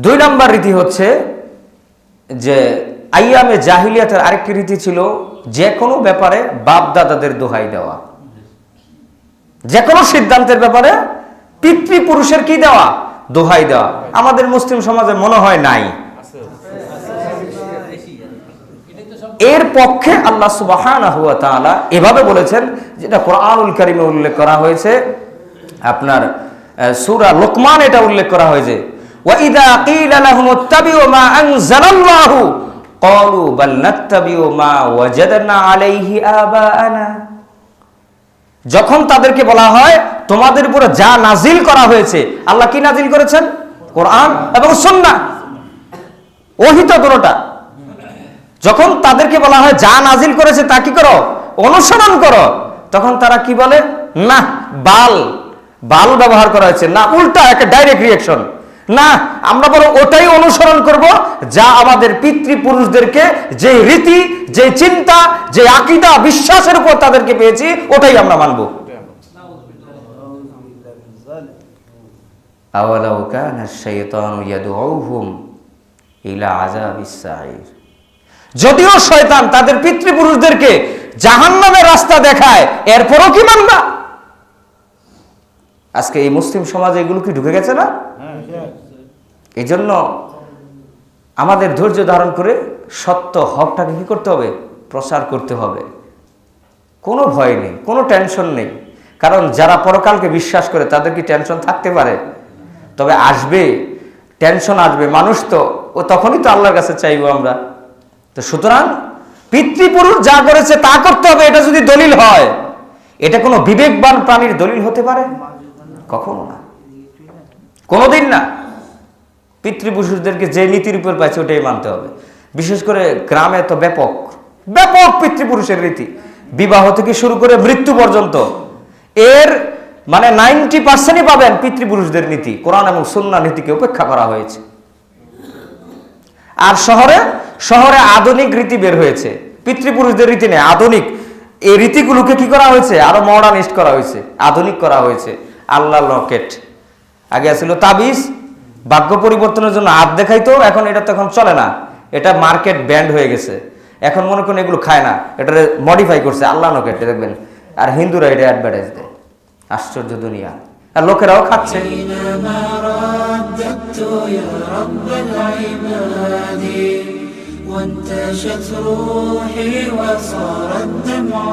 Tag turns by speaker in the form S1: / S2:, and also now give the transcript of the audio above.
S1: দুই নম্বর রীতি হচ্ছে যে আইয়ামে জাহিলিয়াতের আরেকটি রীতি ছিল যে কোনো ব্যাপারে বাপ দাদাদের দোহাই দেওয়া, যে কোনো সিদ্ধান্তের ব্যাপারে পিতৃপুরুষের কি দেওয়া, দোহাই দেওয়া। আমাদের মুসলিম সমাজে মনে হয় নাই। এর পক্ষে আল্লাহ সুবহানাহু ওয়া তাআলা এভাবে বলেছেন, যেটা কোরআনুল কারীমে উল্লেখ করা হয়েছে, আপনার সূরা লোকমান এটা উল্লেখ করা হয়েছে, ওয়া ইযা ক্বিলা লাহুম ইত্তাবিউ মা আনজালাল্লাহু ক্বালু বাল নাত্তাবিউ মা ওয়াজাদনা আলাইহি আবাআনা। যখন তাদেরকে বলা হয় তোমাদের উপরে যা নাজিল করা হয়েছে, আল্লাহ কি নাজিল করেছেন? কোরআন এবং সুন্নাহ, ওহী তো দুটোটা। যখন তাদেরকে বলা হয় যা নাজিল করেছে তা কি করো, অনুসরণ করো, তখন তারা কি বলে? না, বাল ব্যবহার করা হয়েছে, না উল্টা একটা ডাইরেক্ট রিঅ্যাকশন, না আমরা বরং ওটাই অনুসরণ করব যা আমাদের পিতৃপুরুষদেরকে যে রীতি, যে চিন্তা, যে আকীদা, বিশ্বাসের উপর তাদেরকে পেয়েছি ওটাই আমরা মানব। আওয়ালাউ কানা শাইতানু ইয়াদউহুম ইলা আযাবিস সাঈর। যদিও শয়তান তাদের পিতৃপুরুষদেরকে জাহান্নামের রাস্তা দেখায়, এরপরও কি মানবা? আজকে এই মুসলিম সমাজে এগুলো কি ঢুকে গেছে না? এই জন্য আমাদের ধৈর্য ধারণ করে সত্য হকটাকে কি করতে হবে? প্রচার করতে হবে। কোনো ভয় নেই, কোনো টেনশন নেই। কারণ যারা পরকালকে বিশ্বাস করে তাদের কি টেনশন থাকতে পারে? তবে আসবে, টেনশন আসবে। মানুষ তো ও তখনই তো আল্লাহর কাছে চাইবো আমরা। তো সুতরাং পিতৃপুরুষ যা করেছে তা করতে হবে। এটা যদি দলিল হয়, এটা কোনো বিবেকবান প্রাণীর দলিল হতে পারে? কখনো না, কোনোদিন না। পিতৃপুরুষদেরকে যে নীতির উপর পাইছে ওটাই মানতে হবে। বিশেষ করে গ্রামে তো ব্যাপক পিতৃপুরুষের রীতি, বিবাহ থেকে শুরু করে মৃত্যু পর্যন্ত এর মানে 90% পাবেন পিতৃপুরুষদের নীতি, কোরআন এবং সুন্নাহ নীতিকে উপেক্ষা করা হয়েছে। আর শহরে আধুনিক রীতি বের হয়েছে, পিতৃপুরুষদের রীতি নেই, আধুনিক। এই রীতিগুলোকে কি করা হয়েছে? আরো মডার্নিস্ট করা হয়েছে, আধুনিক করা হয়েছে। আল্লাহ লকেট, আগে ছিল তাবিজ, ভাগ্য পরিবর্তনের জন্য হাত দেখাইতো, এখন এটা তো এখন চলে না, এটা মার্কেট ব্যান্ড হয়ে গেছে। এখন মনে করেন এগুলো খায় না, এটা মডিফাই করছে আল্লাহ লকেট দেখবেন। আর হিন্দুরা এটা অ্যাডভার্টাইজ দেয়। আশ্চর্য দুনিয়া, আর লোকেরাও খাচ্ছে। وانتشت روحي وصار الدمع